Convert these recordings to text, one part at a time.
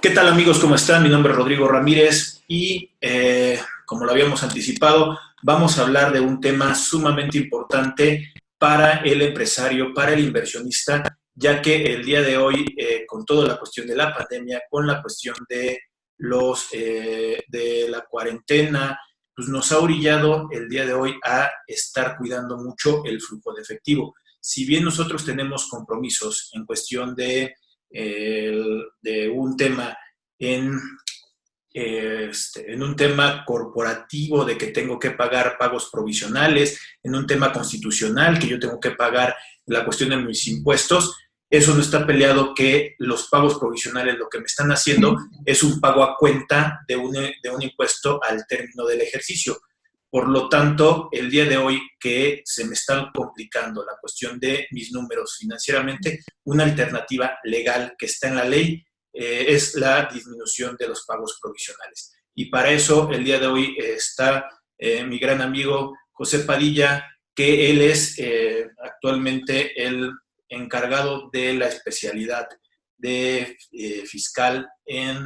¿Qué tal amigos? ¿Cómo están? Mi nombre es Rodrigo Ramírez y como lo habíamos anticipado, vamos a hablar de un tema sumamente importante para el empresario, para el inversionista, ya que el día de hoy, con toda la cuestión de la pandemia, con la cuestión de de la cuarentena, pues nos ha orillado el día de hoy a estar cuidando mucho el flujo de efectivo. Si bien nosotros tenemos compromisos en cuestión de un tema en, en un tema corporativo de que tengo que pagar pagos provisionales, en un tema constitucional que yo tengo que pagar la cuestión de mis impuestos, eso no está peleado que los pagos provisionales lo que me están haciendo es un pago a cuenta de un impuesto al término del ejercicio. Por lo tanto, el día de hoy que se me está complicando la cuestión de mis números financieramente, una alternativa legal que está en la ley es la disminución de los pagos provisionales. Y para eso el día de hoy está mi gran amigo José Padilla, que él es actualmente el encargado de la especialidad de fiscal en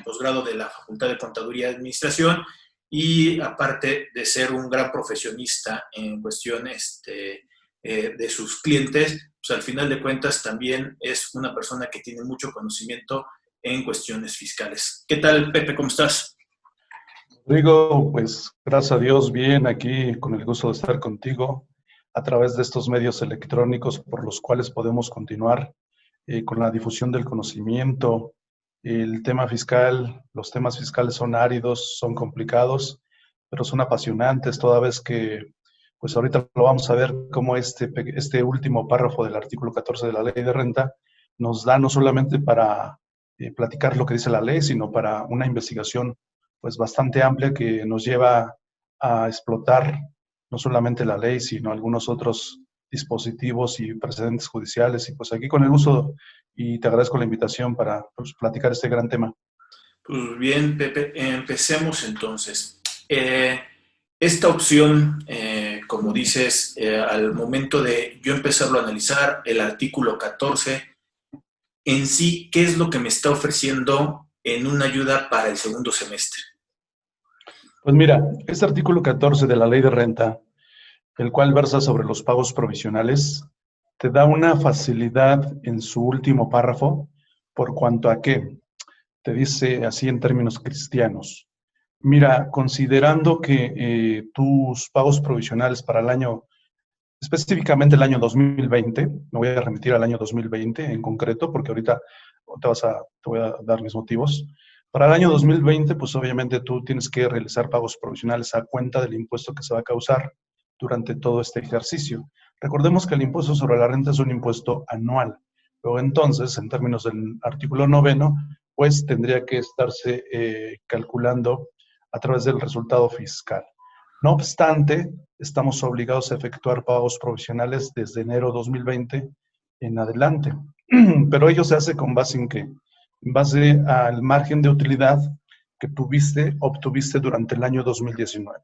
posgrado de la Facultad de Contaduría y Administración, y aparte de ser un gran profesionista en cuestiones de sus clientes, pues al final de cuentas también es una persona que tiene mucho conocimiento en cuestiones fiscales. ¿Qué tal, Pepe? ¿Cómo estás? Rodrigo, pues gracias a Dios, bien aquí con el gusto de estar contigo a través de estos medios electrónicos por los cuales podemos continuar con la difusión del conocimiento. El tema fiscal, los temas fiscales son áridos, son complicados, pero son apasionantes toda vez que, pues ahorita lo vamos a ver cómo este último párrafo del artículo 14 de la Ley de Renta nos da no solamente para platicar lo que dice la ley, sino para una investigación pues bastante amplia que nos lleva a explotar no solamente la ley, sino algunos otros dispositivos y precedentes judiciales. Y pues aquí con el uso, y te agradezco la invitación para pues, platicar este gran tema. Pues bien, Pepe, empecemos entonces. Esta opción, como dices, al momento de yo empezarlo a analizar, el artículo 14, en sí, ¿qué es lo que me está ofreciendo en una ayuda para el segundo semestre? Pues mira, este artículo 14 de la Ley de Renta, el cual versa sobre los pagos provisionales, te da una facilidad en su último párrafo por cuanto a que te dice así en términos cristianos. Mira, considerando que tus pagos provisionales para el año, específicamente el año 2020, me voy a remitir al año 2020 en concreto, porque ahorita te voy a dar mis motivos. Para el año 2020, pues obviamente tú tienes que realizar pagos provisionales a cuenta del impuesto que se va a causar durante todo este ejercicio. Recordemos que el impuesto sobre la renta es un impuesto anual. Luego entonces, en términos del artículo 9, pues tendría que estarse calculando a través del resultado fiscal. No obstante, estamos obligados a efectuar pagos provisionales desde enero 2020 en adelante. Pero ello se hace con base en qué? En base al margen de utilidad que obtuviste durante el año 2019.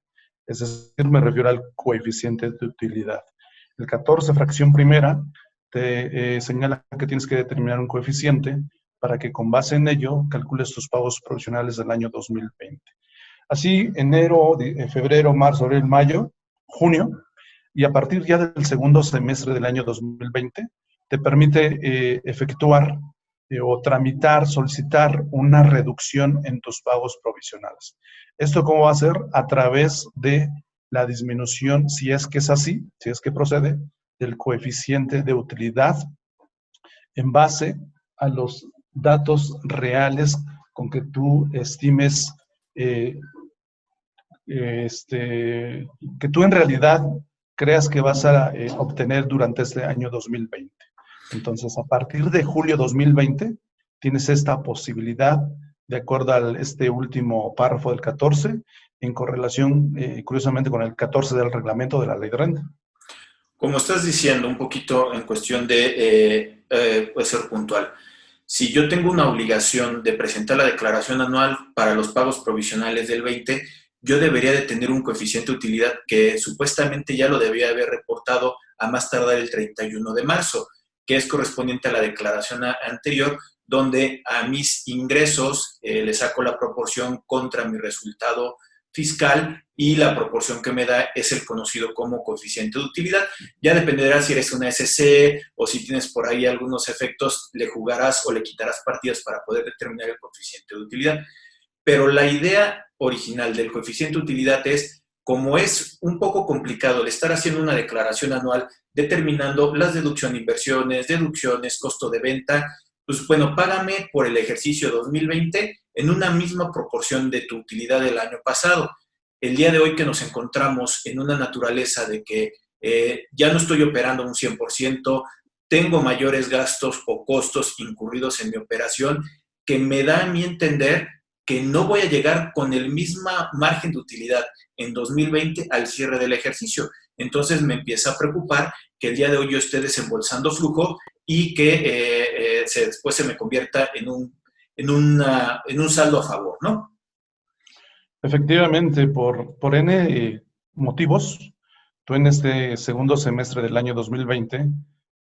Es decir, me refiero al coeficiente de utilidad. El 14, fracción primera, te señala que tienes que determinar un coeficiente para que con base en ello calcules tus pagos provisionales del año 2020. Así, enero, febrero, marzo, abril, mayo, junio, y a partir ya del segundo semestre del año 2020, te permite efectuar o tramitar, solicitar una reducción en tus pagos provisionales. ¿Esto cómo va a ser? A través de la disminución, si es que es así, si es que procede, del coeficiente de utilidad en base a los datos reales con que tú estimes que tú en realidad creas que vas a obtener durante este año 2020. Entonces, a partir de julio 2020, tienes esta posibilidad, de acuerdo a este último párrafo del 14, en correlación, curiosamente, con el 14 del reglamento de la Ley de Renta. Como estás diciendo, un poquito en cuestión puede ser puntual. Si yo tengo una obligación de presentar la declaración anual para los pagos provisionales del 20, yo debería de tener un coeficiente de utilidad que supuestamente ya lo debía haber reportado a más tardar el 31 de marzo, que es correspondiente a la declaración anterior, donde a mis ingresos le saco la proporción contra mi resultado fiscal y la proporción que me da es el conocido como coeficiente de utilidad. Ya dependerá si eres una SC o si tienes por ahí algunos efectos, le jugarás o le quitarás partidas para poder determinar el coeficiente de utilidad. Pero la idea original del coeficiente de utilidad es, como es un poco complicado el estar haciendo una declaración anual determinando las deducciones de inversiones, deducciones, costo de venta, pues bueno, págame por el ejercicio 2020 en una misma proporción de tu utilidad del año pasado. El día de hoy que nos encontramos en una naturaleza de que ya no estoy operando un 100%, tengo mayores gastos o costos incurridos en mi operación, que me da a mí entender que no voy a llegar con el mismo margen de utilidad en 2020 al cierre del ejercicio. Entonces me empieza a preocupar que el día de hoy yo esté desembolsando flujo y que después se me convierta en un saldo a favor, ¿no? Efectivamente, por N motivos, tú en este segundo semestre del año 2020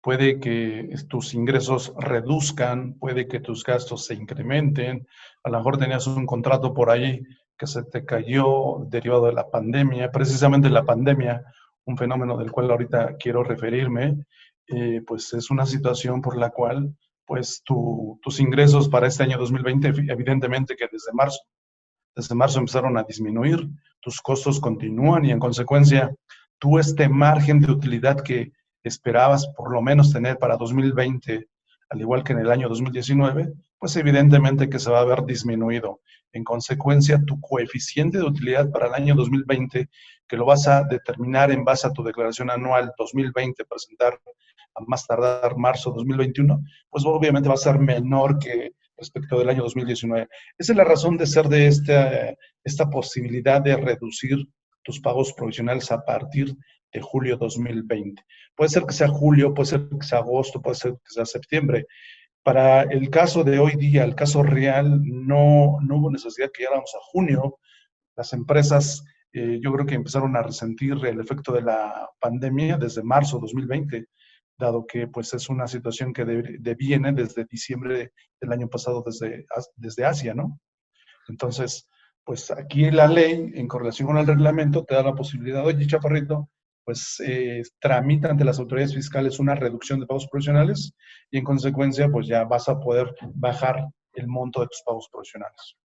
puede que tus ingresos reduzcan, puede que tus gastos se incrementen, a lo mejor tenías un contrato por ahí que se te cayó derivado de la pandemia, precisamente la pandemia, un fenómeno del cual ahorita quiero referirme, pues es una situación por la cual pues tus ingresos para este año 2020, evidentemente que desde marzo empezaron a disminuir, tus costos continúan y en consecuencia, tú este margen de utilidad que esperabas por lo menos tener para 2020, al igual que en el año 2019, pues evidentemente que se va a ver disminuido. En consecuencia, tu coeficiente de utilidad para el año 2020, que lo vas a determinar en base a tu declaración anual 2020, presentar a más tardar marzo 2021, pues obviamente va a ser menor que respecto del año 2019. Esa es la razón de ser de esta posibilidad de reducir tus pagos provisionales a partir de julio 2020. Puede ser que sea julio, puede ser que sea agosto, puede ser que sea septiembre. Para el caso de hoy día, el caso real, no hubo necesidad que llegáramos a junio. Las empresas, yo creo que empezaron a resentir el efecto de la pandemia desde marzo 2020, dado que pues es una situación que viene desde diciembre del año pasado desde Asia, ¿no? Entonces, pues aquí la ley, en correlación con el reglamento, te da la posibilidad, oye, chaparrito, pues tramita ante las autoridades fiscales una reducción de pagos provisionales y en consecuencia, pues ya vas a poder bajar el monto de tus pagos provisionales.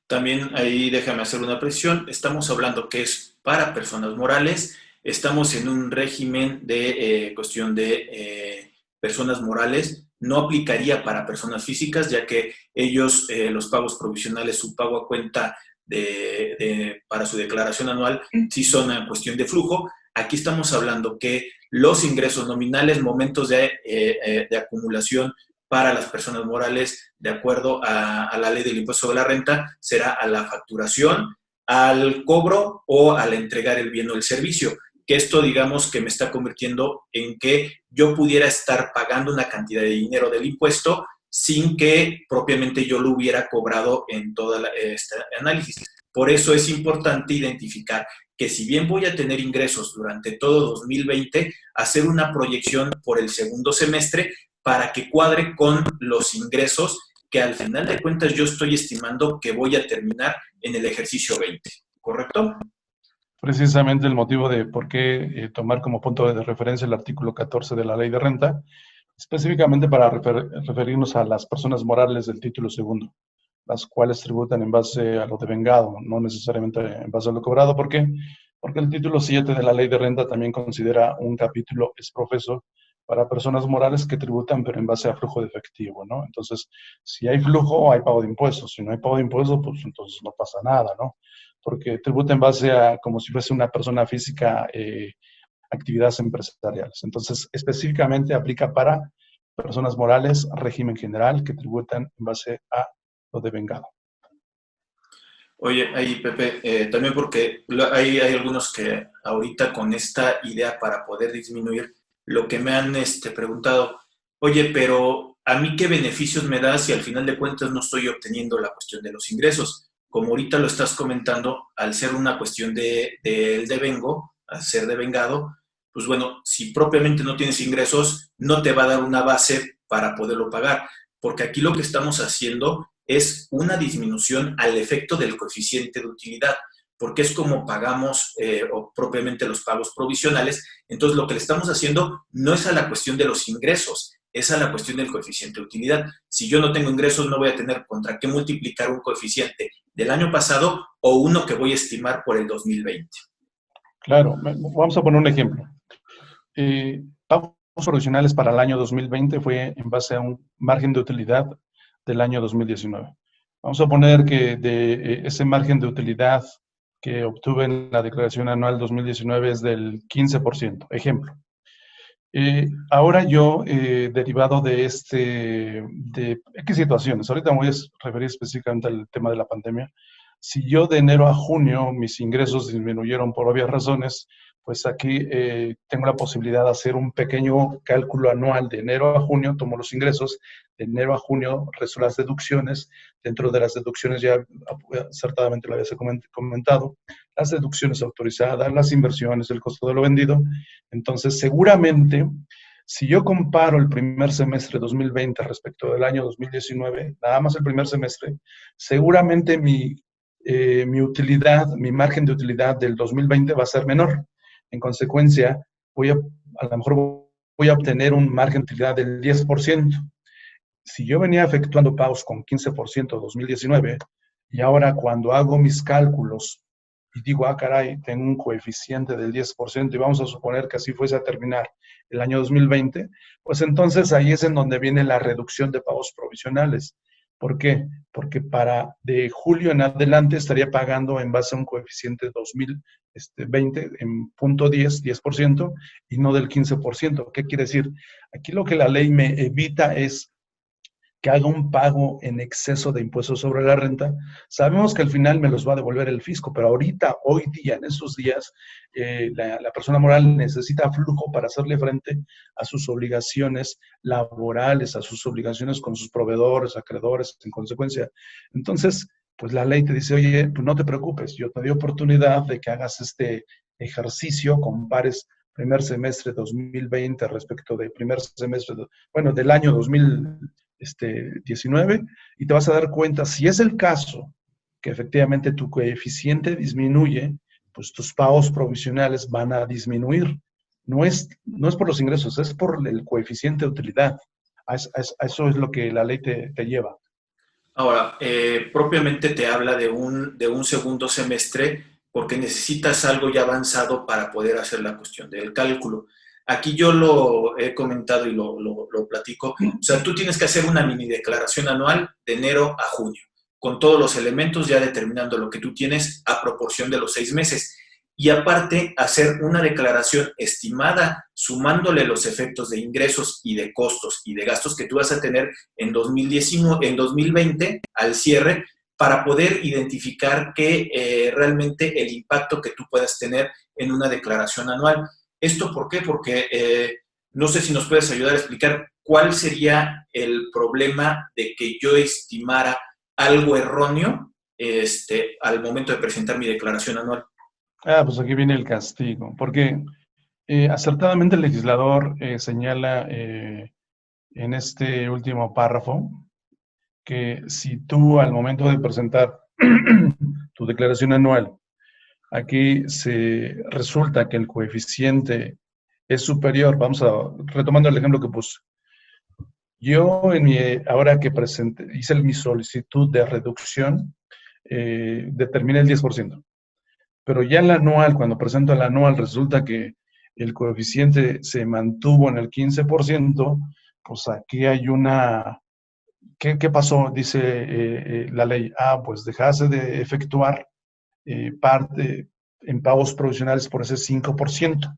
También ahí déjame hacer una precisión. Estamos hablando que es para personas morales. Estamos en un régimen de cuestión de personas morales. No aplicaría para personas físicas, ya que ellos, los pagos provisionales, su pago a cuenta para su declaración anual, sí son en cuestión de flujo. Aquí estamos hablando que los ingresos nominales, momentos de acumulación para las personas morales, de acuerdo a la ley del impuesto sobre la renta, será a la facturación, al cobro o al entregar el bien o el servicio. Que esto, digamos, que me está convirtiendo en que yo pudiera estar pagando una cantidad de dinero del impuesto sin que propiamente yo lo hubiera cobrado en todo este análisis. Por eso es importante identificar que si bien voy a tener ingresos durante todo 2020, hacer una proyección por el segundo semestre para que cuadre con los ingresos que al final de cuentas yo estoy estimando que voy a terminar en el ejercicio 20, ¿correcto? Precisamente el motivo de por qué tomar como punto de referencia el artículo 14 de la Ley de Renta, específicamente para referirnos a las personas morales del título segundo, las cuales tributan en base a lo devengado, no necesariamente en base a lo cobrado. ¿Por qué? Porque el título 7 de la Ley de Renta también considera un capítulo exprofeso para personas morales que tributan, pero en base a flujo de efectivo, ¿no? Entonces, si hay flujo, hay pago de impuestos. Si no hay pago de impuestos, pues entonces no pasa nada, ¿no? Porque tributa en base a como si fuese una persona física, actividades empresariales. Entonces, específicamente aplica para personas morales, régimen general, que tributan en base a lo devengado. Oye, ahí Pepe, también porque hay algunos que ahorita con esta idea para poder disminuir, lo que me han preguntado, oye, pero ¿a mí qué beneficios me da si al final de cuentas no estoy obteniendo la cuestión de los ingresos? Como ahorita lo estás comentando, al ser una cuestión del devengo, al ser devengado, pues bueno, si propiamente no tienes ingresos, no te va a dar una base para poderlo pagar. porque aquí lo que estamos haciendo es una disminución al efecto del coeficiente de utilidad, porque es como pagamos o propiamente los pagos provisionales. Entonces, lo que le estamos haciendo no es a la cuestión de los ingresos, es a la cuestión del coeficiente de utilidad. Si yo no tengo ingresos, no voy a tener contra qué multiplicar un coeficiente del año pasado o uno que voy a estimar por el 2020. Claro, vamos a poner un ejemplo. Pagos provisionales para el año 2020 fue en base a un margen de utilidad del año 2019. Vamos a poner que de ese margen de utilidad que obtuve en la declaración anual 2019 es del 15%, ejemplo. Ahora yo, derivado de X situaciones, ahorita me voy a referir específicamente al tema de la pandemia. Si yo de enero a junio mis ingresos disminuyeron por obvias razones, pues aquí tengo la posibilidad de hacer un pequeño cálculo anual de enero a junio, tomo los ingresos, de enero a junio resto las deducciones, dentro de las deducciones ya acertadamente lo había comentado, las deducciones autorizadas, las inversiones, el costo de lo vendido. Entonces, seguramente, si yo comparo el primer semestre 2020 respecto del año 2019, nada más el primer semestre, seguramente mi utilidad, mi margen de utilidad del 2020 va a ser menor. En consecuencia, a lo mejor voy a obtener un margen de utilidad del 10%. Si yo venía efectuando pagos con 15% en 2019 y ahora cuando hago mis cálculos y digo, caray, tengo un coeficiente del 10% y vamos a suponer que así fuese a terminar el año 2020, pues entonces ahí es en donde viene la reducción de pagos provisionales. ¿Por qué? Porque de julio en adelante estaría pagando en base a un coeficiente 2020 en 10%, y no del 15%. ¿Qué quiere decir? Aquí lo que la ley me evita es que haga un pago en exceso de impuestos sobre la renta. Sabemos que al final me los va a devolver el fisco, pero ahorita, hoy día, en estos días, la persona moral necesita flujo para hacerle frente a sus obligaciones laborales, a sus obligaciones con sus proveedores, acreedores, en consecuencia. Entonces, pues la ley te dice, oye, pues no te preocupes, yo te doy oportunidad de que hagas este ejercicio, compares primer semestre 2020 respecto del primer semestre, del año 2019, y te vas a dar cuenta, si es el caso, que efectivamente tu coeficiente disminuye, pues tus pagos provisionales van a disminuir. No es por los ingresos, es por el coeficiente de utilidad. A eso es lo que la ley te lleva. Ahora, propiamente te habla de un segundo semestre porque necesitas algo ya avanzado para poder hacer la cuestión del cálculo. Aquí yo lo he comentado y lo platico. O sea, tú tienes que hacer una mini declaración anual de enero a junio, con todos los elementos ya determinando lo que tú tienes a proporción de los 6 meses. Y aparte, hacer una declaración estimada, sumándole los efectos de ingresos y de costos y de gastos que tú vas a tener en 2020 al cierre, para poder identificar realmente el impacto que tú puedas tener en una declaración anual. ¿Esto por qué? Porque no sé si nos puedes ayudar a explicar cuál sería el problema de que yo estimara algo erróneo al momento de presentar mi declaración anual. Pues aquí viene el castigo, porque acertadamente el legislador señala en este último párrafo que si tú al momento de presentar tu declaración anual, aquí resulta que el coeficiente es superior, retomando el ejemplo que puse, yo ahora que hice mi solicitud de reducción, determiné el 10%. Pero ya el anual, cuando presento el anual, resulta que el coeficiente se mantuvo en el 15%, pues aquí hay ¿Qué pasó? Dice la ley. Pues dejaste de efectuar parte en pagos provisionales por ese 5%.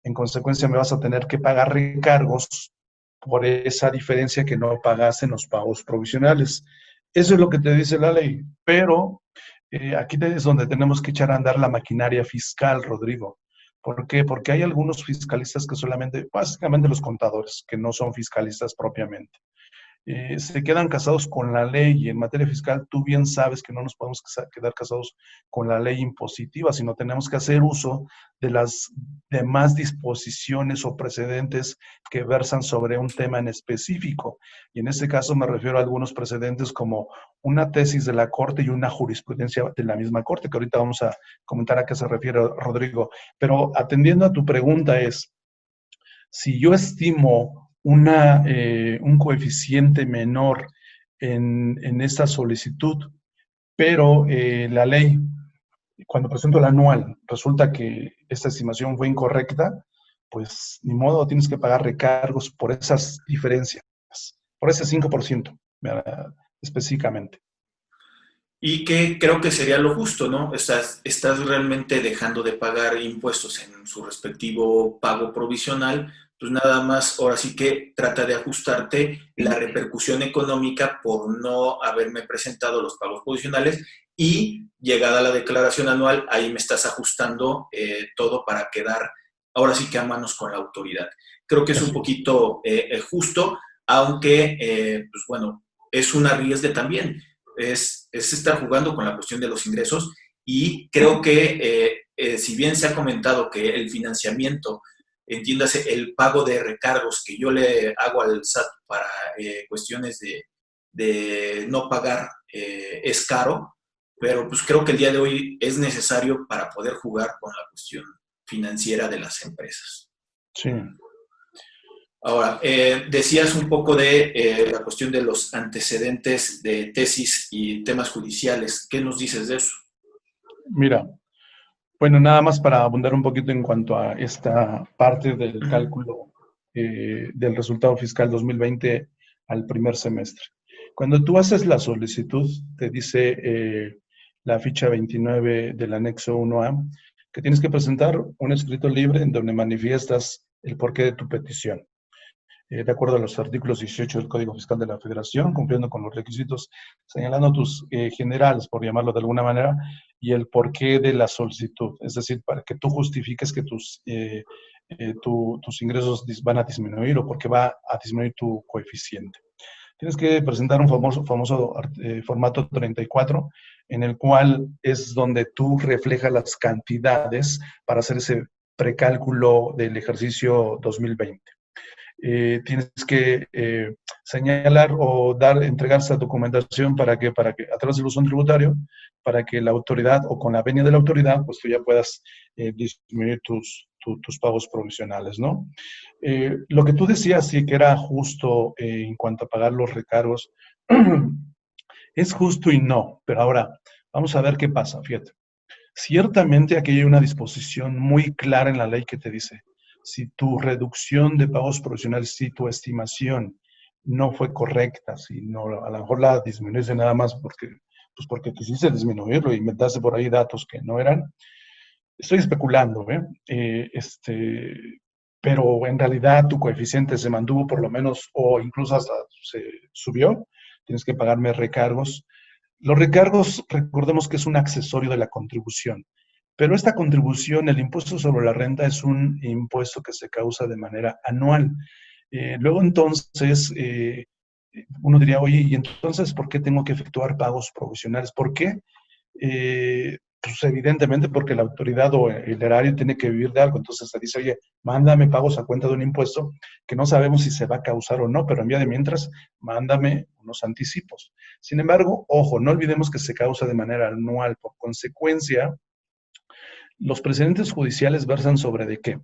En consecuencia, me vas a tener que pagar recargos por esa diferencia que no pagaste en los pagos provisionales. Eso es lo que te dice la ley. Pero aquí es donde tenemos que echar a andar la maquinaria fiscal, Rodrigo. ¿Por qué? Porque hay algunos fiscalistas que básicamente los contadores, que no son fiscalistas propiamente. se quedan casados con la ley, y en materia fiscal tú bien sabes que no nos podemos quedar casados con la ley impositiva, sino tenemos que hacer uso de las demás disposiciones o precedentes que versan sobre un tema en específico. Y en este caso me refiero a algunos precedentes como una tesis de la Corte y una jurisprudencia de la misma Corte, que ahorita vamos a comentar a qué se refiere Rodrigo. Pero atendiendo a tu pregunta es, si yo estimo un coeficiente menor en esta solicitud, pero la ley, cuando presento el anual, resulta que esta estimación fue incorrecta, pues ni modo, tienes que pagar recargos por esas diferencias, por ese 5%, ¿verdad? Específicamente. Y que creo que sería lo justo, ¿no? Estás realmente dejando de pagar impuestos en su respectivo pago provisional, pues nada más, ahora sí que trata de ajustarte la repercusión económica por no haberme presentado los pagos provisionales, y llegada la declaración anual, ahí me estás ajustando todo para quedar ahora sí que a manos con la autoridad. Creo que es un Así es. poquito justo, aunque, pues bueno, es un arriesgue también. Es estar jugando con la cuestión de los ingresos, y creo que si bien se ha comentado que el financiamiento, entiéndase, el pago de recargos que yo le hago al SAT para cuestiones de no pagar es caro, pero pues creo que el día de hoy es necesario para poder jugar con la cuestión financiera de las empresas. Sí. Ahora, decías un poco de la cuestión de los antecedentes de tesis y temas judiciales. ¿Qué nos dices de eso? Mira, bueno, nada más para abundar un poquito en cuanto a esta parte del cálculo del resultado fiscal 2020 al primer semestre. Cuando tú haces la solicitud, te dice la ficha 29 del anexo 1A que tienes que presentar un escrito libre en donde manifiestas el porqué de tu petición. De acuerdo a los artículos 18 del Código Fiscal de la Federación, cumpliendo con los requisitos, señalando tus generales, por llamarlo de alguna manera, y el porqué de la solicitud. Es decir, para que tú justifiques que tus ingresos van a disminuir o porque va a disminuir tu coeficiente. Tienes que presentar un famoso formato 34, en el cual es donde tú reflejas las cantidades para hacer ese precálculo del ejercicio 2020. Tienes que señalar o entregar esa documentación para que a través del buzón tributario, para que la autoridad o con la venia de la autoridad, pues tú ya puedas disminuir tus pagos provisionales, ¿no? Lo que tú decías, sí, que era justo en cuanto a pagar los recargos, es justo y no, pero ahora vamos a ver qué pasa, fíjate. Ciertamente aquí hay una disposición muy clara en la ley que te dice, si tu reducción de pagos provisionales, si tu estimación no fue correcta, si no, a lo mejor la disminuiste nada más porque quisiste disminuirlo y inventaste por ahí datos que no eran. Estoy especulando, ¿eh? Pero en realidad tu coeficiente se mantuvo por lo menos, o incluso hasta se subió, tienes que pagarme recargos. Los recargos, recordemos que es un accesorio de la contribución, pero esta contribución, el impuesto sobre la renta, es un impuesto que se causa de manera anual. Luego entonces, uno diría, oye, ¿y entonces por qué tengo que efectuar pagos provisionales? ¿Por qué? Pues evidentemente porque la autoridad o el erario tiene que vivir de algo, entonces se dice, oye, mándame pagos a cuenta de un impuesto que no sabemos si se va a causar o no, pero en vía de mientras, mándame unos anticipos. Sin embargo, ojo, no olvidemos que se causa de manera anual. Por consecuencia, los precedentes judiciales versan sobre de qué.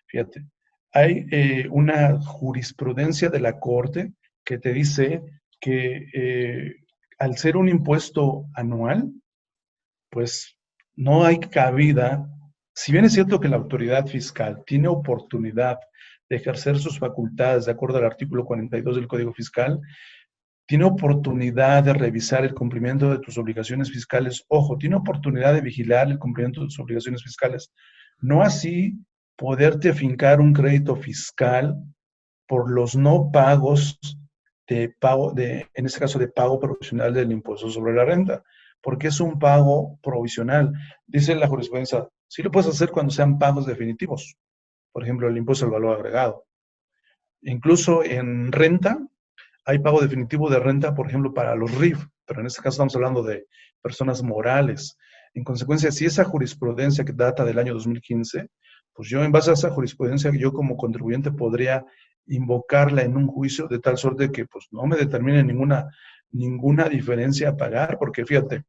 Fíjate, hay una jurisprudencia de la Corte que te dice que al ser un impuesto anual, pues no hay cabida. Si bien es cierto que la autoridad fiscal tiene oportunidad de ejercer sus facultades de acuerdo al artículo 42 del Código Fiscal, tiene oportunidad de revisar el cumplimiento de tus obligaciones fiscales. Ojo, tiene oportunidad de vigilar el cumplimiento de tus obligaciones fiscales. No así poderte fincar un crédito fiscal por los no pagos en este caso de pago provisional del impuesto sobre la renta, porque es un pago provisional. Dice la jurisprudencia, sí lo puedes hacer cuando sean pagos definitivos, por ejemplo, el impuesto al valor agregado. Incluso en renta, hay pago definitivo de renta, por ejemplo, para los RIF, pero en este caso estamos hablando de personas morales. En consecuencia, si esa jurisprudencia que data del año 2015, pues yo en base a esa jurisprudencia, yo como contribuyente podría invocarla en un juicio de tal suerte que pues no me determine ninguna diferencia a pagar, porque fíjate,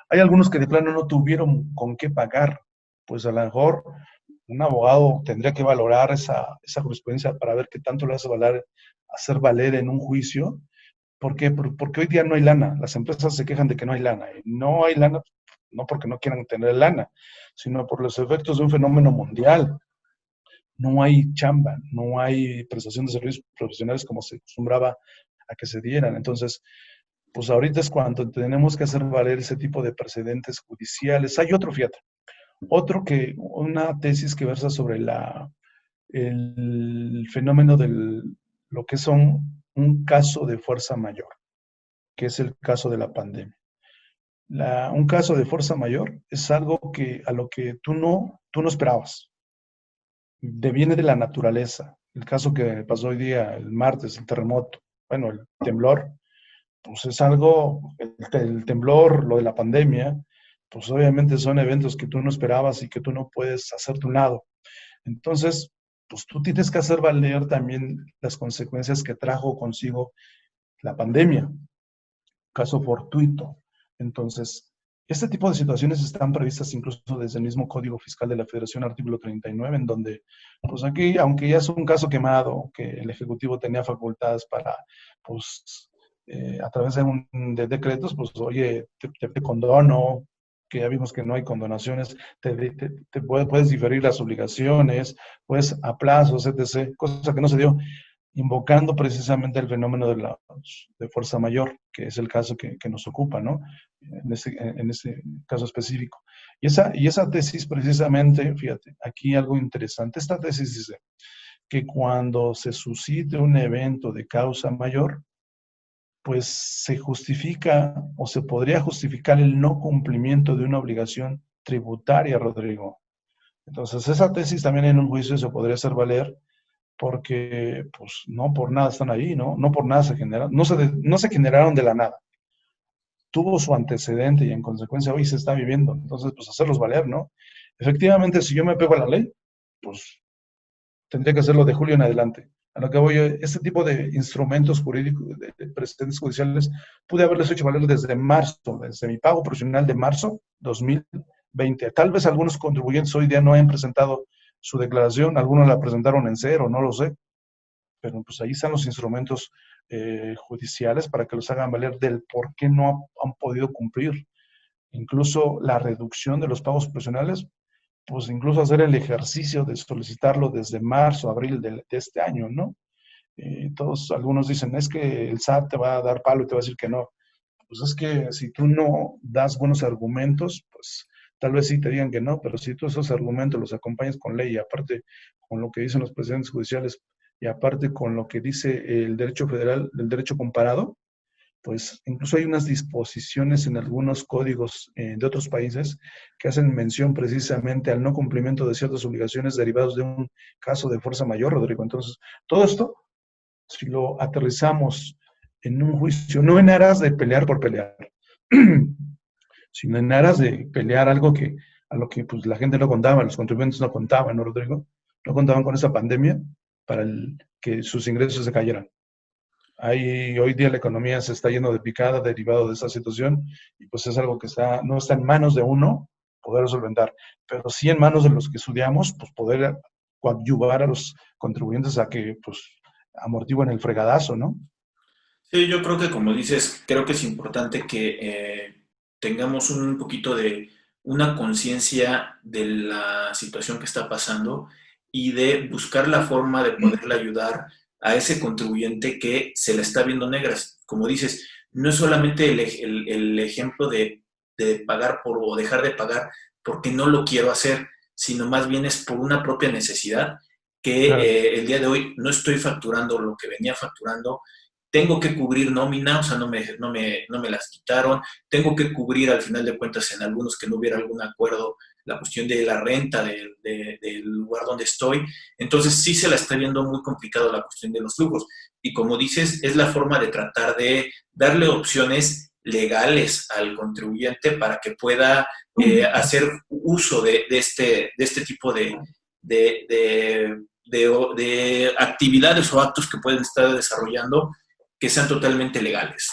hay algunos que de plano no tuvieron con qué pagar, pues a lo mejor un abogado tendría que valorar esa jurisprudencia para ver qué tanto le hacer valer en un juicio. ¿Por qué? Porque hoy día no hay lana. Las empresas se quejan de que no hay lana. Y no hay lana, no porque no quieran tener lana, sino por los efectos de un fenómeno mundial. No hay chamba, no hay prestación de servicios profesionales como se acostumbraba a que se dieran. Entonces, pues ahorita es cuando tenemos que hacer valer ese tipo de precedentes judiciales. Hay otro, fíjate, una tesis que versa sobre el fenómeno de lo que son un caso de fuerza mayor, que es el caso de la pandemia. Un caso de fuerza mayor es algo a lo que tú no esperabas. Viene de la naturaleza. El caso que pasó hoy día, el martes, el terremoto, bueno, el temblor, pues es algo, el temblor, lo de la pandemia, pues obviamente son eventos que tú no esperabas y que tú no puedes hacer de un lado. Entonces, pues tú tienes que hacer valer también las consecuencias que trajo consigo la pandemia, caso fortuito. Entonces, este tipo de situaciones están previstas incluso desde el mismo Código Fiscal de la Federación, artículo 39, en donde, pues aquí, aunque ya es un caso quemado, que el Ejecutivo tenía facultades para, pues, a través de decretos, pues, oye, te condono, que ya vimos que no hay condonaciones, puedes diferir las obligaciones, pues, a plazos, etc., cosa que no se dio, invocando precisamente el fenómeno de fuerza mayor, que es el caso que nos ocupa, ¿no? En ese caso específico. Y esa tesis precisamente, fíjate, aquí algo interesante, esta tesis dice que cuando se suscite un evento de causa mayor, pues se justifica o se podría justificar el no cumplimiento de una obligación tributaria, Rodrigo. Entonces, esa tesis también en un juicio se podría hacer valer porque pues no por nada están ahí, ¿no? No por nada se generaron, no se generaron de la nada. Tuvo su antecedente y en consecuencia hoy se está viviendo. Entonces, pues hacerlos valer, ¿no? Efectivamente, si yo me pego a la ley, pues tendría que hacerlo de julio en adelante. A lo que voy, este tipo de instrumentos jurídicos, de precedentes judiciales, pude haberles hecho valer desde marzo, desde mi pago profesional de marzo 2020. Tal vez algunos contribuyentes hoy día no hayan presentado su declaración, algunos la presentaron en cero, no lo sé, pero pues ahí están los instrumentos judiciales para que los hagan valer del por qué no han podido cumplir. Incluso la reducción de los pagos profesionales, pues incluso hacer el ejercicio de solicitarlo desde marzo, abril de este año, ¿no? Algunos dicen, es que el SAT te va a dar palo y te va a decir que no. Pues es que si tú no das buenos argumentos, pues tal vez sí te digan que no, pero si tú esos argumentos los acompañas con ley, y aparte con lo que dicen los precedentes judiciales, y aparte con lo que dice el derecho federal, el derecho comparado, pues incluso hay unas disposiciones en algunos códigos de otros países que hacen mención precisamente al no cumplimiento de ciertas obligaciones derivados de un caso de fuerza mayor, Rodrigo. Entonces, todo esto, si lo aterrizamos en un juicio, no en aras de pelear por pelear, sino en aras de pelear algo a lo que pues, la gente no contaba, los contribuyentes no contaban, ¿no, Rodrigo? No contaban con esa pandemia para que sus ingresos se cayeran. Hoy día la economía se está yendo de picada derivado de esa situación y pues es algo que no está en manos de uno poder solventar, pero sí en manos de los que estudiamos, pues poder coadyuvar a los contribuyentes a que pues amortiguen el fregadazo, ¿no? Sí, yo creo que como dices, creo que es importante que tengamos un poquito de una conciencia de la situación que está pasando y de buscar la forma de poderle ayudar a ese contribuyente que se la está viendo negras. Como dices, no es solamente el ejemplo de pagar o dejar de pagar porque no lo quiero hacer, sino más bien es por una propia necesidad que Claro. el día de hoy no estoy facturando lo que venía facturando, tengo que cubrir nómina, o sea, no me las quitaron, tengo que cubrir al final de cuentas en algunos que no hubiera algún acuerdo la cuestión de la renta del lugar donde estoy. Entonces sí se la está viendo muy complicado la cuestión de los flujos. Y como dices, es la forma de tratar de darle opciones legales al contribuyente para que pueda hacer uso de este tipo de, de, de actividades o actos que pueden estar desarrollando que sean totalmente legales.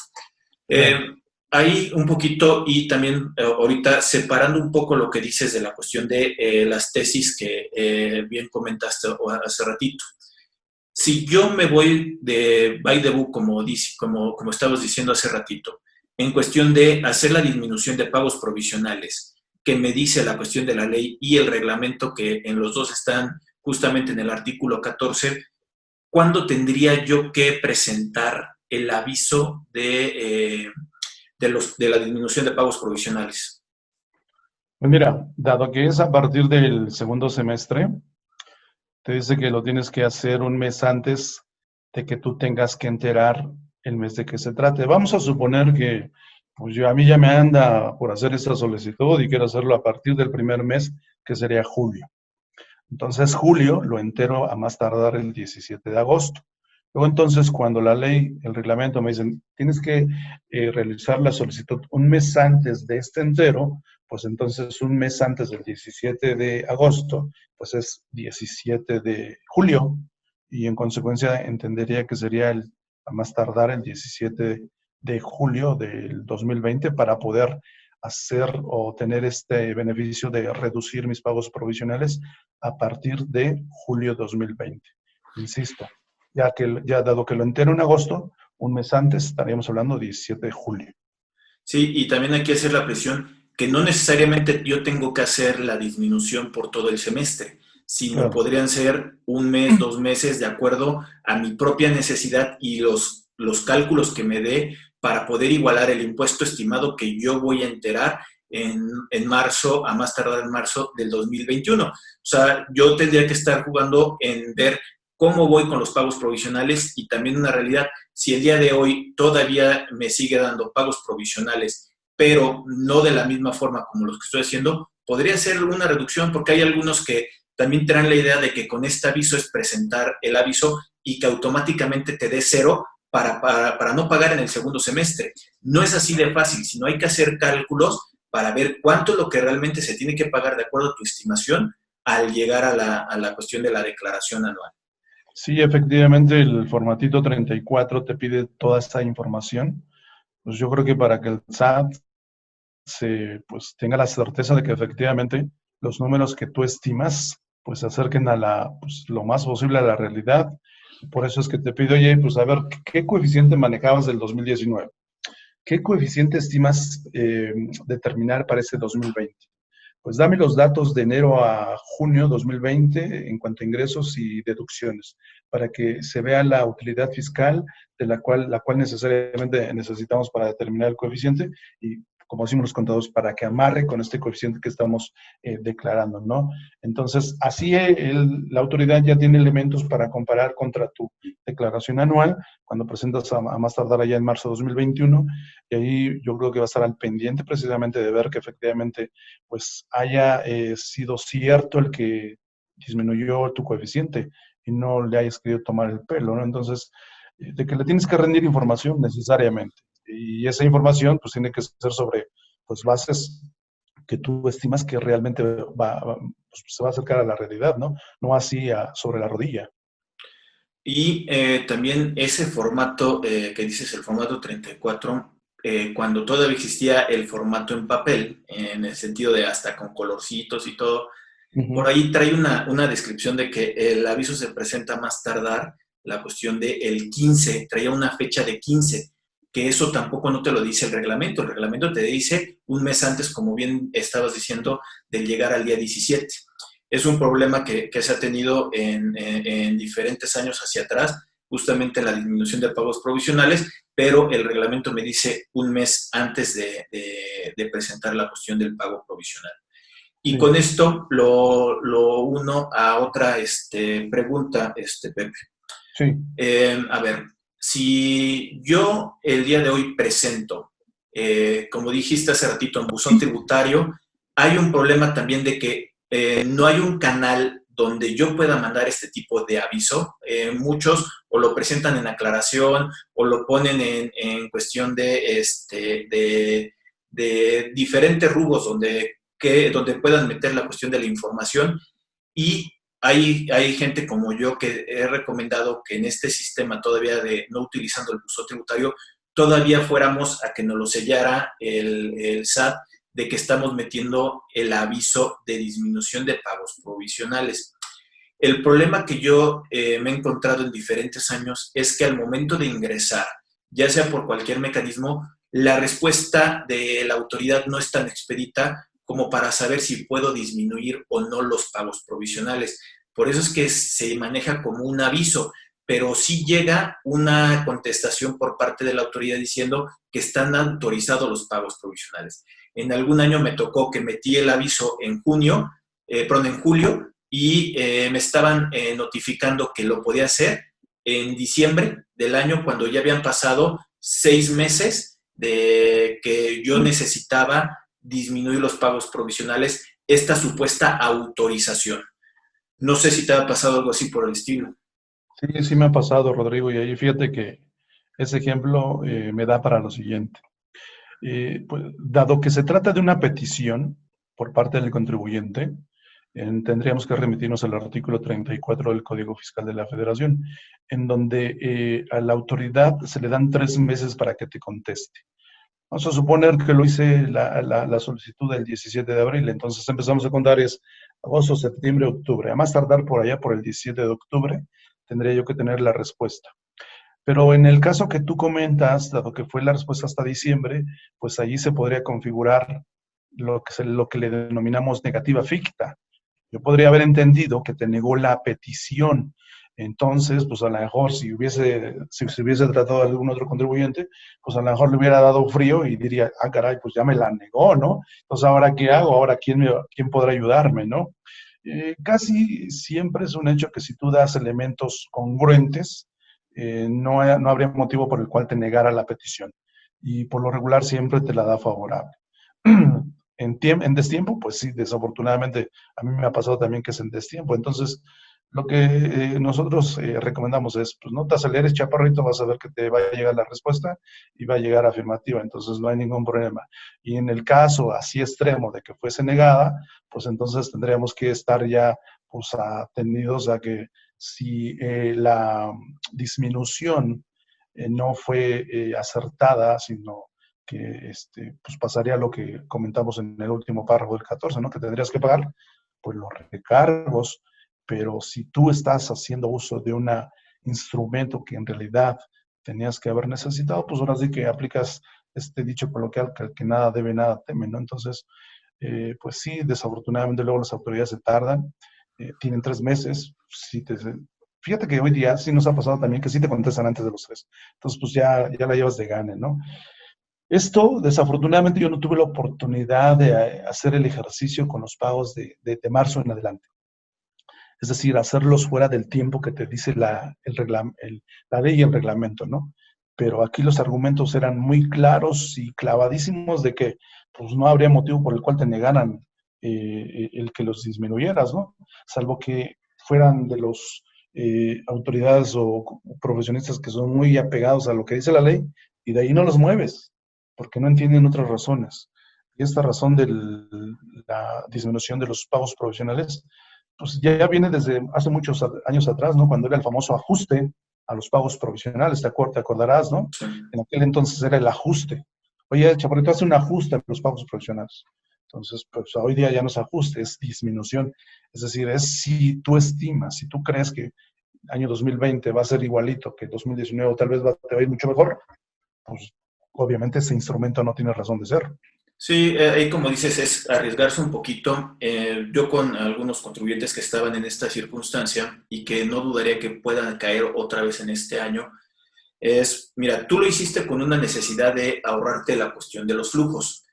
Eh, Claro. Ahí un poquito y también ahorita separando un poco lo que dices de la cuestión de las tesis que bien comentaste hace ratito. Si yo me voy de by the book, como estabas diciendo hace ratito, en cuestión de hacer la disminución de pagos provisionales, que me dice la cuestión de la ley y el reglamento que en los dos están justamente en el artículo 14, ¿cuándo tendría yo que presentar el aviso de la disminución de pagos provisionales? Pues mira, dado que es a partir del segundo semestre, te dice que lo tienes que hacer un mes antes de que tú tengas que enterar el mes de que se trate. Vamos a suponer que pues a mí ya me anda por hacer esta solicitud y quiero hacerlo a partir del primer mes, que sería julio. Entonces, julio lo entero a más tardar el 17 de agosto. Luego, entonces, cuando la ley, el reglamento me dicen, tienes que realizar la solicitud un mes antes de este entero, pues entonces un mes antes del 17 de agosto, pues es 17 de julio, y en consecuencia entendería que sería a más tardar el 17 de julio del 2020 para poder hacer o tener este beneficio de reducir mis pagos provisionales a partir de julio 2020. Insisto, ya dado que lo entero en agosto, un mes antes estaríamos hablando 17 de julio. Sí, y también hay que hacer la presión que no necesariamente yo tengo que hacer la disminución por todo el semestre, sino Claro. podrían ser un mes, 2 meses, de acuerdo a mi propia necesidad y los cálculos que me dé para poder igualar el impuesto estimado que yo voy a enterar en marzo, a más tardar en marzo del 2021. O sea, yo tendría que estar jugando en ver cómo voy con los pagos provisionales y también una realidad, si el día de hoy todavía me sigue dando pagos provisionales, pero no de la misma forma como los que estoy haciendo, podría ser una reducción porque hay algunos que también traen la idea de que con este aviso es presentar el aviso y que automáticamente te dé cero para no pagar en el segundo semestre. No es así de fácil, sino hay que hacer cálculos para ver cuánto es lo que realmente se tiene que pagar de acuerdo a tu estimación al llegar a la cuestión de la declaración anual. Sí, efectivamente, el formatito 34 te pide toda esta información. Pues yo creo que para que el SAT pues, tenga la certeza de que efectivamente los números que tú estimas pues se acerquen a pues, lo más posible a la realidad. Por eso es que te pido, oye, pues a ver, ¿qué coeficiente manejabas del 2019? ¿Qué coeficiente estimas determinar para este 2020? Pues dame los datos de enero a junio 2020 en cuanto a ingresos y deducciones, para que se vea la utilidad fiscal de la cual necesariamente necesitamos para determinar el coeficiente y, como decimos los contadores, para que amarre con este coeficiente que estamos declarando, ¿no? Entonces, así la autoridad ya tiene elementos para comparar contra tu declaración anual, cuando presentas a más tardar allá en marzo de 2021, y ahí yo creo que va a estar al pendiente precisamente de ver que efectivamente pues haya sido cierto el que disminuyó tu coeficiente y no le hayas querido tomar el pelo, ¿no? Entonces, de que le tienes que rendir información necesariamente. Y esa información pues tiene que ser sobre pues bases que tú estimas que realmente pues, se va a acercar a la realidad, ¿no? No así sobre la rodilla. Y también ese formato que dices, el formato 34, cuando todavía existía el formato en papel, en el sentido de hasta con colorcitos y todo, por Ujú. ahí trae una descripción de que el aviso se presenta más tardar, la cuestión de el 15, traía una fecha de 15, que eso tampoco no te lo dice el reglamento te dice un mes antes, como bien estabas diciendo, de llegar al día 17. Es un problema que se ha tenido en diferentes años hacia atrás, justamente la disminución de pagos provisionales, pero el reglamento me dice un mes antes de presentar la cuestión del pago provisional. Y Sí, con esto lo uno a otra pregunta, Pepe. sí, A ver, si yo el día de hoy presento, como dijiste hace ratito, en buzón tributario, hay un problema también de que no hay un canal donde yo pueda mandar este tipo de aviso. Muchos o lo presentan en aclaración o lo ponen en cuestión de diferentes rubros donde puedan meter la cuestión de la información, y hay gente como yo que he recomendado que en este sistema todavía de no utilizando el buzón tributario, todavía fuéramos a que nos lo sellara el SAT de que estamos metiendo el aviso de disminución de pagos provisionales. El problema que yo me he encontrado en diferentes años es que al momento de ingresar, ya sea por cualquier mecanismo, la respuesta de la autoridad no es tan expedita como para saber si puedo disminuir o no los pagos provisionales. Por eso es que se maneja como un aviso, pero sí llega una contestación por parte de la autoridad diciendo que están autorizados los pagos provisionales. En algún año me tocó que metí el aviso en en julio, y me estaban notificando que lo podía hacer en diciembre del año, cuando ya habían pasado 6 meses de que yo necesitaba disminuir los pagos provisionales, esta supuesta autorización. No sé si te ha pasado algo así por el estilo. Sí, sí me ha pasado, Rodrigo, y ahí fíjate que ese ejemplo me da para lo siguiente. Pues, dado que se trata de una petición por parte del contribuyente, tendríamos que remitirnos al artículo 34 del Código Fiscal de la Federación, en donde a la autoridad se le dan 3 meses para que te conteste. Vamos a suponer que lo hice la solicitud del 17 de abril, entonces empezamos a contar es agosto, septiembre, octubre. A más tardar por allá, por el 17 de octubre, tendría yo que tener la respuesta. Pero en el caso que tú comentas, dado que fue la respuesta hasta diciembre, pues allí se podría configurar lo que le denominamos negativa ficta. Yo podría haber entendido que te negó la petición. Entonces, pues a lo mejor si se hubiese tratado de algún otro contribuyente, pues a lo mejor le hubiera dado frío y diría, ah, caray, pues ya me la negó, ¿no? Entonces, ¿ahora qué hago? ¿Ahora quién podrá ayudarme, no? Casi siempre es un hecho que si tú das elementos congruentes, no habría motivo por el cual te negara la petición. Y por lo regular siempre te la da favorable. En destiempo, pues sí, desafortunadamente a mí me ha pasado también que es en destiempo. Entonces, lo que nosotros recomendamos es, pues no te aceleres, chaparrito, vas a ver que te va a llegar la respuesta y va a llegar afirmativa, entonces no hay ningún problema. Y en el caso así extremo de que fuese negada, pues entonces tendríamos que estar ya pues atendidos a que si la disminución no fue acertada, sino que pues pasaría lo que comentamos en el último párrafo del 14, ¿no? Que tendrías que pagar pues los recargos, pero si tú estás haciendo uso de un instrumento que en realidad tenías que haber necesitado, pues ahora sí que aplicas este dicho coloquial que el que nada debe, nada teme, ¿no? Entonces, pues sí, desafortunadamente luego las autoridades se tardan, tienen 3 meses, fíjate que hoy día sí nos ha pasado también que sí te contestan antes de los 3, entonces pues ya la llevas de gane, ¿no? Esto, desafortunadamente, yo no tuve la oportunidad de hacer el ejercicio con los pagos de marzo en adelante. Es decir, hacerlos fuera del tiempo que te dice la ley y el reglamento, ¿no? Pero aquí los argumentos eran muy claros y clavadísimos de que pues, no habría motivo por el cual te negaran el que los disminuyeras, ¿no? Salvo que fueran de los autoridades o profesionistas que son muy apegados a lo que dice la ley y de ahí no los mueves, porque no entienden otras razones. Y esta razón de la disminución de los pagos provisionales pues ya viene desde hace muchos años atrás, ¿no? Cuando era el famoso ajuste a los pagos provisionales, te acordarás, ¿no? Sí. En aquel entonces era el ajuste. Oye, Chaparrito, hace un ajuste a los pagos provisionales. Entonces, pues hoy día ya no es ajuste, es disminución. Es decir, es si tú estimas, si tú crees que año 2020 va a ser igualito que 2019 o tal vez te va a ir mucho mejor, pues obviamente ese instrumento no tiene razón de ser. Sí, ahí como dices, es arriesgarse un poquito. Yo con algunos contribuyentes que estaban en esta circunstancia y que no dudaría que puedan caer otra vez en este año, mira, tú lo hiciste con una necesidad de ahorrarte la cuestión de los flujos.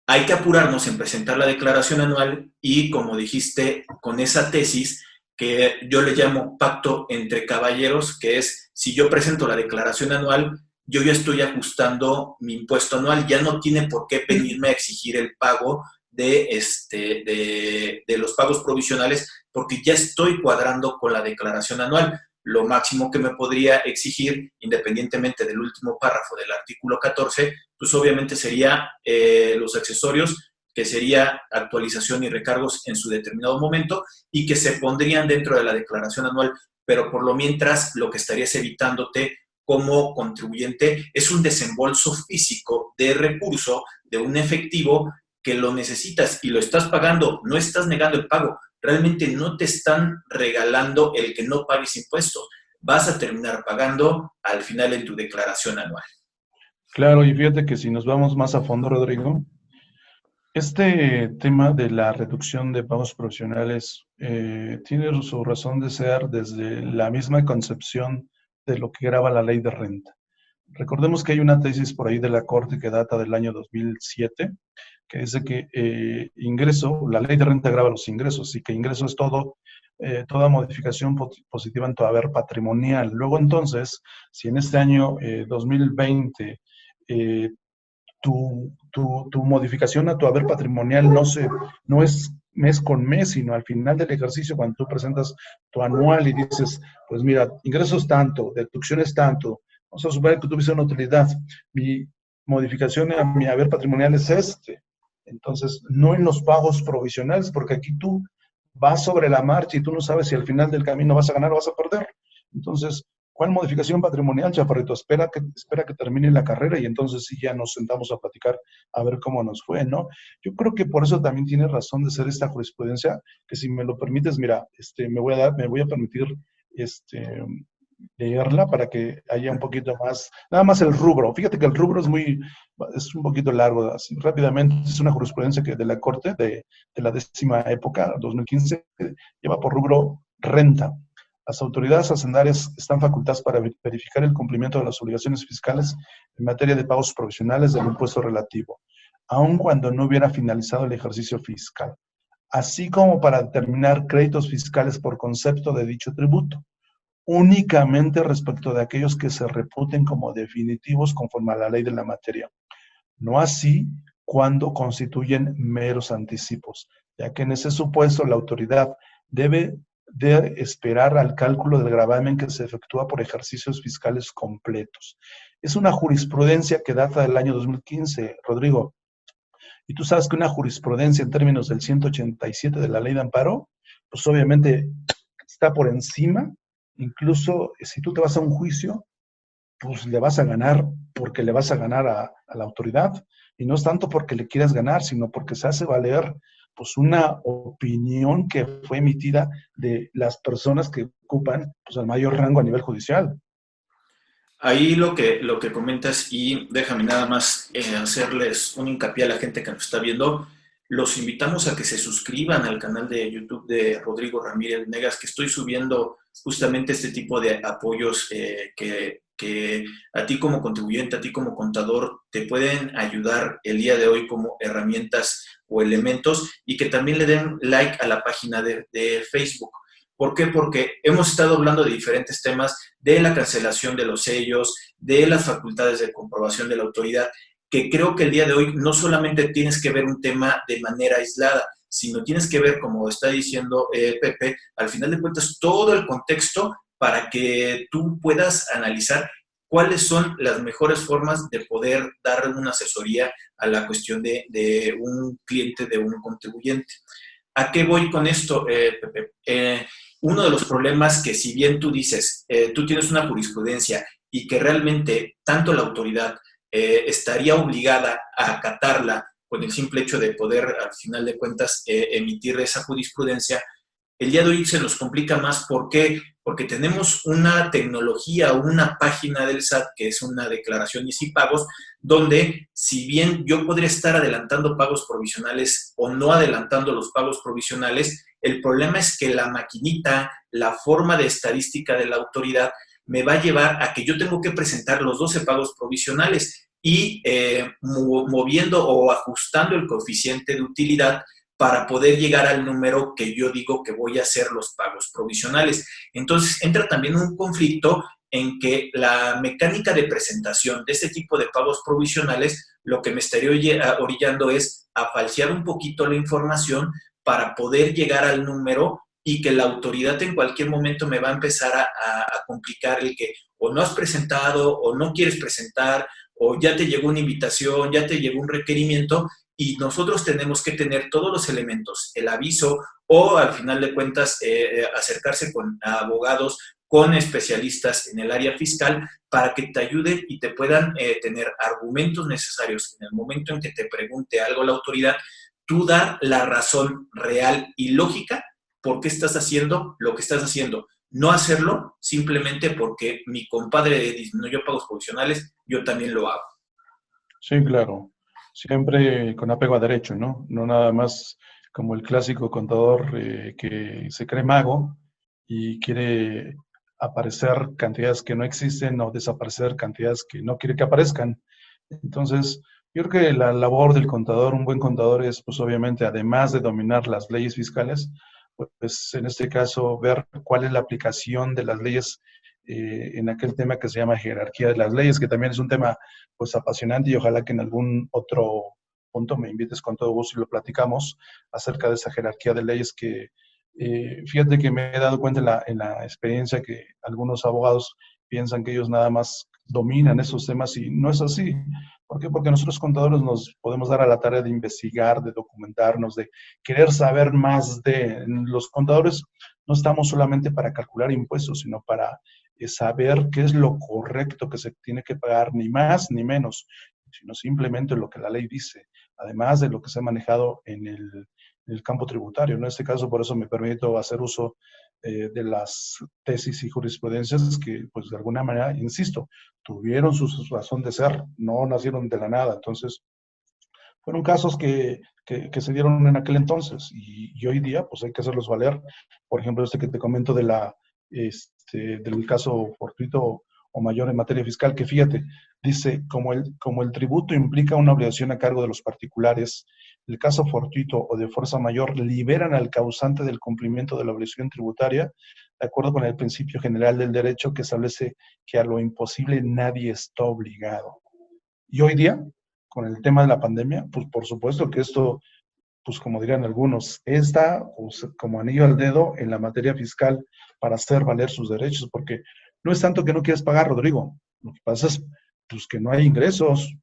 Hay que apurarnos en presentar la declaración anual y, como dijiste, con esa tesis que yo le llamo pacto entre caballeros, que es, si yo presento la declaración anual, yo ya estoy ajustando mi impuesto anual, ya no tiene por qué venirme a exigir el pago de los pagos provisionales porque ya estoy cuadrando con la declaración anual. Lo máximo que me podría exigir, independientemente del último párrafo del artículo 14, pues obviamente sería los accesorios, que sería actualización y recargos en su determinado momento y que se pondrían dentro de la declaración anual, pero por lo mientras lo que estarías evitándote como contribuyente es un desembolso físico de recurso, de un efectivo que lo necesitas y lo estás pagando, no estás negando el pago, realmente no te están regalando el que no pagues impuestos, vas a terminar pagando al final en tu declaración anual. Claro, y fíjate que si nos vamos más a fondo, Rodrigo, este tema de la reducción de pagos profesionales tiene su razón de ser desde la misma concepción de lo que graba la ley de renta. Recordemos que hay una tesis por ahí de la Corte que data del año 2007, que dice que ingreso, la ley de renta grava los ingresos, y que ingreso es todo, toda modificación positiva en tu haber patrimonial. Luego entonces, si en este año 2020 tu modificación a tu haber patrimonial no es mes con mes, sino al final del ejercicio, cuando tú presentas tu anual y dices, pues mira, ingresos tanto, deducciones tanto, vamos a suponer que tuviste una utilidad, mi modificación a mi haber patrimonial es este. Entonces, no en los pagos provisionales, porque aquí tú vas sobre la marcha y tú no sabes si al final del camino vas a ganar o vas a perder. Entonces, ¿cuál modificación patrimonial, Chaparrito? Espera que termine la carrera y entonces sí ya nos sentamos a platicar a ver cómo nos fue, ¿no? Yo creo que por eso también tiene razón de ser esta jurisprudencia, que si me lo permites, mira, me voy a permitir leerla para que haya un poquito más, nada más el rubro. Fíjate que el rubro es un poquito largo, así rápidamente, es una jurisprudencia que de la Corte de la 10ª época, 2015, lleva por rubro renta. Las autoridades hacendarias están facultadas para verificar el cumplimiento de las obligaciones fiscales en materia de pagos provisionales del impuesto relativo, aun cuando no hubiera finalizado el ejercicio fiscal, así como para determinar créditos fiscales por concepto de dicho tributo, únicamente respecto de aquellos que se reputen como definitivos conforme a la ley de la materia. No así cuando constituyen meros anticipos, ya que en ese supuesto la autoridad debe de esperar al cálculo del gravamen que se efectúa por ejercicios fiscales completos. Es una jurisprudencia que data del año 2015, Rodrigo. Y tú sabes que una jurisprudencia en términos del 187 de la ley de amparo, pues obviamente está por encima. Incluso si tú te vas a un juicio, pues le vas a ganar porque le vas a ganar a la autoridad, y no es tanto porque le quieras ganar, sino porque se hace valer pues una opinión que fue emitida de las personas que ocupan pues el mayor rango a nivel judicial. Ahí lo que comentas, y déjame nada más hacerles un hincapié a la gente que nos está viendo, los invitamos a que se suscriban al canal de YouTube de Rodrigo Ramírez Negas, que estoy subiendo justamente este tipo de apoyos que a ti como contribuyente, a ti como contador, te pueden ayudar el día de hoy como herramientas o elementos, y que también le den like a la página de Facebook. ¿Por qué? Porque hemos estado hablando de diferentes temas, de la cancelación de los sellos, de las facultades de comprobación de la autoridad, que creo que el día de hoy no solamente tienes que ver un tema de manera aislada, sino tienes que ver, como está diciendo Pepe, al final de cuentas, todo el contexto para que tú puedas analizar cuáles son las mejores formas de poder dar una asesoría a la cuestión de un cliente, de un contribuyente. ¿A qué voy con esto, Pepe? Uno de los problemas que, si bien tú dices, tú tienes una jurisprudencia y que realmente tanto la autoridad estaría obligada a acatarla con el simple hecho de poder, al final de cuentas, emitir esa jurisprudencia, el día de hoy se nos complica más. ¿Por qué? Porque tenemos una tecnología, una página del SAT, que es una declaraciones y pagos, donde si bien yo podría estar adelantando pagos provisionales o no adelantando los pagos provisionales, el problema es que la maquinita, la forma de estadística de la autoridad, me va a llevar a que yo tengo que presentar los 12 pagos provisionales y moviendo o ajustando el coeficiente de utilidad para poder llegar al número que yo digo que voy a hacer los pagos provisionales. Entonces entra también un conflicto en que la mecánica de presentación de este tipo de pagos provisionales lo que me estaría orillando es a falsear un poquito la información para poder llegar al número y que la autoridad en cualquier momento me va a empezar a complicar el que o no has presentado o no quieres presentar o ya te llegó una invitación, ya te llegó un requerimiento y nosotros tenemos que tener todos los elementos, el aviso o al final de cuentas acercarse con abogados, con especialistas en el área fiscal para que te ayuden y te puedan tener argumentos necesarios en el momento en que te pregunte algo la autoridad, tú dar la razón real y lógica por qué estás haciendo lo que estás haciendo. No hacerlo simplemente porque mi compadre disminuyó pagos provisionales, yo también lo hago. Sí, claro. Siempre con apego a derecho, ¿no? No nada más como el clásico contador que se cree mago y quiere aparecer cantidades que no existen o desaparecer cantidades que no quiere que aparezcan. Entonces, yo creo que la labor del contador, un buen contador es, pues obviamente, además de dominar las leyes fiscales, pues en este caso ver cuál es la aplicación de las leyes en aquel tema que se llama jerarquía de las leyes, que también es un tema pues apasionante y ojalá que en algún otro punto me invites con todo gusto y lo platicamos acerca de esa jerarquía de leyes que fíjate que me he dado cuenta en la experiencia que algunos abogados piensan que ellos nada más dominan esos temas y no es así. ¿Por qué? Porque nosotros contadores nos podemos dar a la tarea de investigar, de documentarnos, de querer saber más de... Los contadores no estamos solamente para calcular impuestos, sino para saber qué es lo correcto que se tiene que pagar, ni más ni menos, sino simplemente lo que la ley dice, además de lo que se ha manejado en el campo tributario. En este caso, por eso me permito hacer uso de las tesis y jurisprudencias que, pues de alguna manera, insisto, tuvieron su razón de ser, no nacieron de la nada. Entonces, fueron casos que se dieron en aquel entonces y hoy día, pues hay que hacerlos valer. Por ejemplo, este que te comento del caso fortuito o mayor en materia fiscal, que fíjate, dice, como el tributo implica una obligación a cargo de los particulares, el caso fortuito o de fuerza mayor liberan al causante del cumplimiento de la obligación tributaria, de acuerdo con el principio general del derecho que establece que a lo imposible nadie está obligado. Y hoy día, con el tema de la pandemia, pues por supuesto que esto, pues como dirían algunos, está pues, como anillo al dedo en la materia fiscal para hacer valer sus derechos, porque no es tanto que no quieras pagar, Rodrigo, lo que pasa es pues, que no hay ingresos,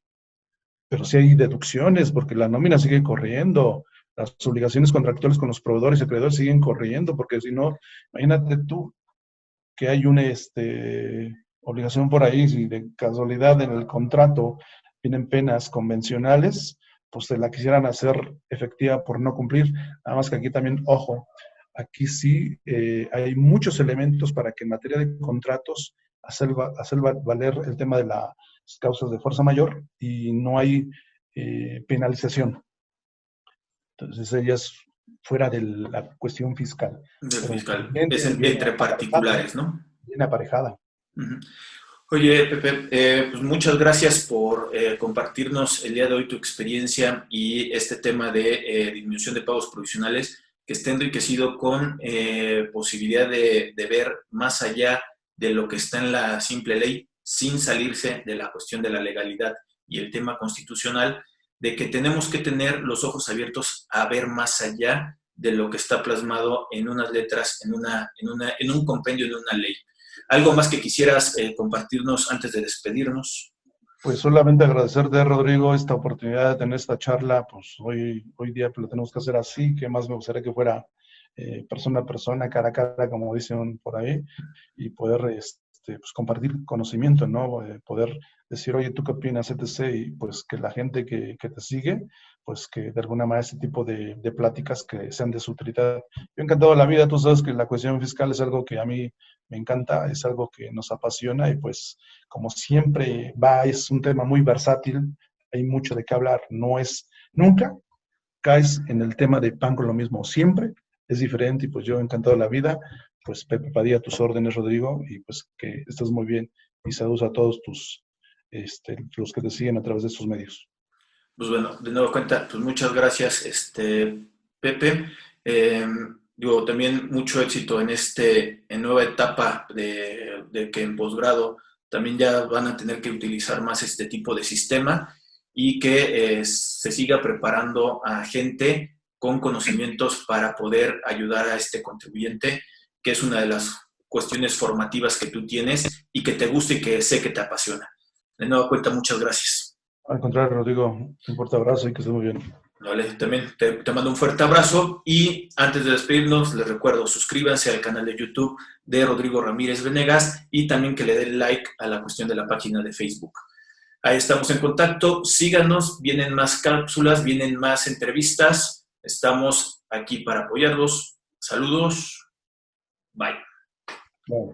pero sí hay deducciones, porque la nómina sigue corriendo, las obligaciones contractuales con los proveedores y acreedores siguen corriendo, porque si no, imagínate tú que hay una obligación por ahí, si de casualidad en el contrato tienen penas convencionales, pues se la quisieran hacer efectiva por no cumplir. Nada más que aquí también, ojo, aquí sí hay muchos elementos para que en materia de contratos hacer valer el tema de las causas de fuerza mayor y no hay penalización. Entonces ellas fuera de la cuestión fiscal. Del Pero fiscal. viene, Es viene entre particulares, ¿no? viene aparejada. Uh-huh. Oye, Pepe, pues muchas gracias por compartirnos el día de hoy tu experiencia y este tema de disminución de pagos provisionales que está enriquecido con posibilidad de ver más allá de lo que está en la simple ley, sin salirse de la cuestión de la legalidad y el tema constitucional, de que tenemos que tener los ojos abiertos a ver más allá de lo que está plasmado en unas letras, en un compendio, en una ley. ¿Algo más que quisieras compartirnos antes de despedirnos? Pues solamente agradecerte, Rodrigo, esta oportunidad de tener esta charla. Pues hoy día pues, lo tenemos que hacer así, que más me gustaría que fuera persona a persona, cara a cara, como dicen por ahí, y poder pues, compartir conocimiento, ¿no? Poder decir, oye, ¿tú qué opinas, etc. Y pues que la gente que te sigue, pues que de alguna manera este tipo de pláticas que sean de su utilidad. Yo encantado de la vida, tú sabes que la cuestión fiscal es algo que a mí me encanta, es algo que nos apasiona y pues como siempre es un tema muy versátil, hay mucho de qué hablar, nunca caes en el tema de pan con lo mismo, siempre es diferente y pues yo encantado de la vida, pues Pepe Padilla, tus órdenes, Rodrigo, y pues que estés muy bien y saludos a todos los que te siguen a través de estos medios. Pues bueno, de nuevo cuenta, pues muchas gracias, Pepe. digo, también mucho éxito en nueva etapa de que en posgrado también ya van a tener que utilizar más este tipo de sistema y que se siga preparando a gente con conocimientos para poder ayudar a este contribuyente, que es una de las cuestiones formativas que tú tienes y que te gusta y que sé que te apasiona. De nueva cuenta, muchas gracias. Al contrario, Rodrigo, un fuerte abrazo y que estés muy bien. Vale, también te mando un fuerte abrazo y antes de despedirnos les recuerdo, suscríbanse al canal de YouTube de Rodrigo Ramírez Venegas y también que le den like a la cuestión de la página de Facebook. Ahí estamos en contacto, síganos, vienen más cápsulas, vienen más entrevistas, estamos aquí para apoyarlos. Saludos, bye. Claro.